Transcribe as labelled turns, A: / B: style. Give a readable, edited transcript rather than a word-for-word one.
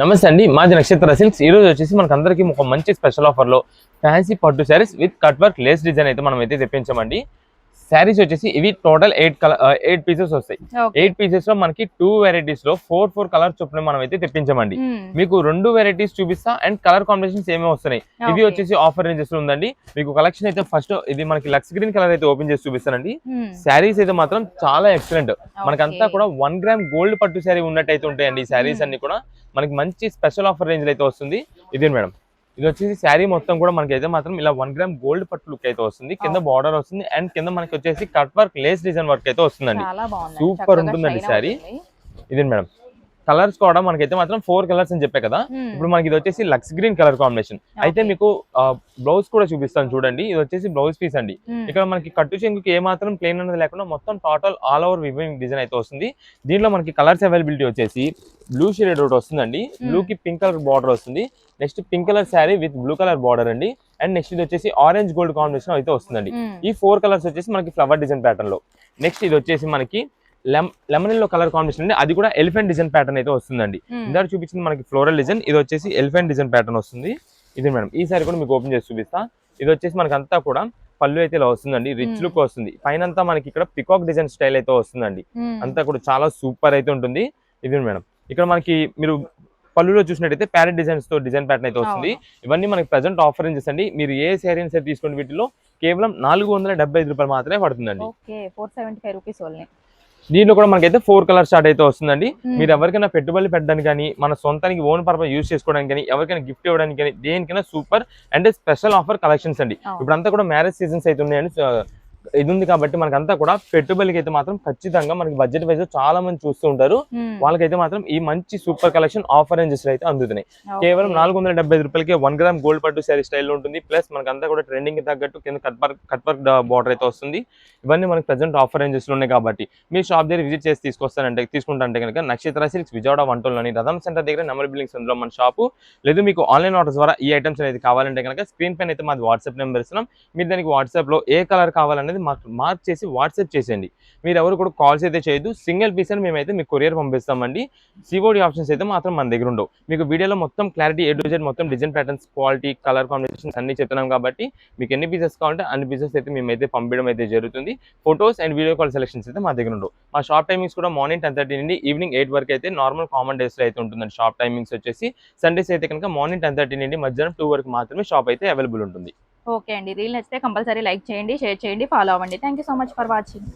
A: నమస్తే అండి, మాది నక్షత్ర సిల్క్స్. ఈ రోజు వచ్చేసి మనకు అందరికి ఒక మంచి స్పెషల్ ఆఫర్ లో ఫ్యాన్సీ పట్టు saris with cut work lace design అయితే మనం అయితే తెప్పించామండి. శారీస్ వచ్చేసి ఇవి టోటల్ 8 పీసెస్ వస్తాయి. 8 పీసెస్ లో మనకి 2 వెరైటీస్ లో 4 కలర్ చొప్పున మనం అయితే తెప్పించామండి. మీకు 2 వెరైటీస్ చూపిస్తా అండ్ కలర్ కాంబినేషన్స్ ఏమేమి వస్తున్నాయి. ఇవి వచ్చేసి ఆఫర్ రేంజెస్ లో ఉందండి. మీకు కలెక్షన్ అయితే ఫస్ట్ ఇది మనకి లక్స్ గ్రీన్ కలర్ అయితే ఓపెన్ చేసి చూపిస్తానండి. శారీస్ అయితే మాత్రం చాలా ఎక్సలెంట్. మనకంతా కూడా 1 గ్రామ్ గోల్డ్ పట్టు శారీ ఉన్నట్టు అయితే ఉంటాయండి. ఈ శారీస్ అన్ని కూడా మనకి మంచి స్పెషల్ ఆఫర్ రేంజ్ అయితే వస్తుంది. ఇదే మేడం, ఇది వచ్చేసి శారీ మొత్తం కూడా మనకి అయితే మాత్రం ఇలా 1 గ్రామ్ గోల్డ్ పట్టు లుక్ అయితే వస్తుంది. కింద బార్డర్ వస్తుంది అండ్ కింద మనకి వచ్చేసి cut work lace design work అయితే వస్తుందండి. సూపర్ ఉంటుందండి శారీ. ఇదే మేడం, కలర్స్ కూడా మనకైతే మాత్రం 4 కలర్స్ అని చెప్పే కదా. ఇప్పుడు మనకి ఇది వచ్చేసి లక్స్ గ్రీన్ కలర్ కాంబినేషన్. అయితే మీకు బ్లౌజ్ కూడా చూపిస్తాను చూడండి. ఇది వచ్చేసి బ్లౌజ్ పీస్ అండి. ఇక్కడ మనకి కట్టు చెంగుకి ఏ మాత్రం ప్లేన్ అనేది లేకుండా మొత్తం total all over weaving design అయితే వస్తుంది. దీంట్లో మనకి కలర్స్ అవైలబిలిటీ వచ్చేసి బ్లూ షేడ్ ఒకటి వస్తుందండి. బ్లూ కి పింక్ కలర్ బార్డర్ వస్తుంది. Next pink colour sari with blue colour border అండి. అండ్ నెక్స్ట్ ఇది వచ్చేసి ఆరెంజ్ గోల్డ్ కాంబినేషన్ అయితే వస్తుందండి. ఈ 4 కలర్స్ వచ్చేసి మనకి ఫ్లవర్ డిజైన్ ప్యాటర్న్ లో. నెక్స్ట్ ఇది వచ్చేసి మనకి లెమన్ ఎల్లో కలర్ కాంబినేషన్ అండి. అది కూడా ఎలిఫెంట్ డిజైన్ ప్యాటర్న్ అయితే వస్తుందండి. ఇందాక చూపించింది మనకి ఫ్లోరల్ డిజైన్, ఇది వచ్చేసి ఎలిఫెంట్ డిజైన్ ప్యాటర్న్ వస్తుంది. ఇది మేడం, ఈ సారీ కూడా మీకు ఓపెన్ చేసి చూపిస్తా. ఇది వచ్చేసి మనకి అంతా కూడా పళ్ళు అయితే ఇలా వస్తుందండి. రిచ్ లుక్ వస్తుంది. పైన అంతా మనకి ఇక్కడ పికాక్ డిజైన్ స్టైల్ అయితే వస్తుందండి. అంతా కూడా చాలా సూపర్ అయితే ఉంటుంది. ఇది మేడం, ఇక్కడ మనకి మీరు పళ్ళులో చూసినట్టయితే ప్యారెట్ డిజైన్స్ తో డిజైన్ ప్యాటర్న్ అయితే వస్తుంది. ఇవన్నీ మనకి ప్రెసెంట్ ఆఫర్ రేంజెస్ అండి. మీరు ఏ శారీ సరే తీసుకోండి, వీటిలో కేవలం 475 రూపాయలు మాత్రమే పడుతుందండి. దీంట్లో కూడా మనకైతే 4 కలర్ స్టార్ట్ అయితే వస్తుందండి. మీరు ఎవరికైనా పెట్టుబడి పెట్టడానికి కానీ మన సొంతానికి ఓన్ పర్పస్ యూజ్ చేసుకోవడానికి కానీ ఎవరికైనా గిఫ్ట్ ఇవ్వడానికి కానీ దేనికైనా super and special offer collections అండి. ఇప్పుడంతా కూడా మ్యారేజ్ సీజన్స్ అయితే ఉన్నాయండి. ఇది ఉంది కాబట్టి మనకంతా కూడా పెట్టుబడికి అయితే మాత్రం ఖచ్చితంగా మనకి బడ్జెట్ వైజ్ చాలా మంది చూస్తూ ఉంటారు. వాళ్ళకైతే మాత్రం ఈ మంచి సూపర్ కలెక్షన్ ఆఫర్ రేంజెస్ అయితే అందుతున్నాయి. కేవలం 475 రూపాయలకి 1 గ్రామ్ గోల్డ్ పట్టు శారీ స్టైల్లో ఉంటుంది. ప్లస్ మనకంతా కూడా ట్రెండింగ్ కి తగ్గట్టు కింద కట్ వర్క్ బార్డర్ అయితే వస్తుంది. ఇవన్నీ మనకి ప్రెసెంట్ ఆఫర్ రేంజెస్ లో ఉన్నాయి కాబట్టి మీ షాప్ దగ్గర విజిట్ చేసి తీసుకుంటే కనుక నక్షత్ర సిల్క్స్ విజయవాడ 1 రథం సెంటర్ దగ్గర నెంబర్ బిల్డింగ్స్ అందులో మన షాపు. లేదు మీకు ఆన్లైన్ ఆర్డర్స్ ద్వారా ఈ ఐటమ్స్ అనేది కావాలంటే కనుక స్క్రీన్ పైన అయితే మాది వాట్సాప్ నెంబర్ ఇస్తున్నాం. మీరు దానికి వాట్సాప్ లో ఏ కలర్ కావాలనేది మార్క్ చేసి వాట్సాప్ చేసేయండి. మీరు ఎవరు కూడా కాల్స్ అయితే చేయొద్దు. సింగిల్ పీస్ అని మేమైతే మీకు కొరియర్ పంపిస్తామండి. సిఓడి ఆప్షన్స్ అయితే మాత్రం మన దగ్గర ఉండవు. మీకు వీడియోలో మొత్తం క్లారిటీ A to Z మొత్తం design patterns, quality, colour combinations అన్ని చెప్తున్నాం కాబట్టి మీకు ఎన్ని పీసెస్ కావాలంటే అన్ని పీసెస్ అయితే మేమైతే పంపించడం అయితే జరుగుతుంది. Photos and video call selections అయితే మా దగ్గర ఉండవు. మా షాప్ టైమింగ్స్ కూడా మార్నింగ్ 10:30 నుండి ఈవినింగ్ 8 వరకు అయితే నార్మల్ కామన్ డేస్ లో అయితే ఉంటుందండి. షాప్ టైమింగ్స్ వచ్చేసి సండేస్ అయితే కనుక మార్నింగ్ 10:30 నుండి మధ్యాహ్నం 2 వరకు మాత్రమే షాప్ అయితే అవైలబుల్ ఉంటుంది.
B: ఓకే అండి, రీల్ నచ్చితే కంపల్సరీ లైక్ చేయండి, షేర్ చేయండి, ఫాలో అవ్వండి. Thank you so much for watching.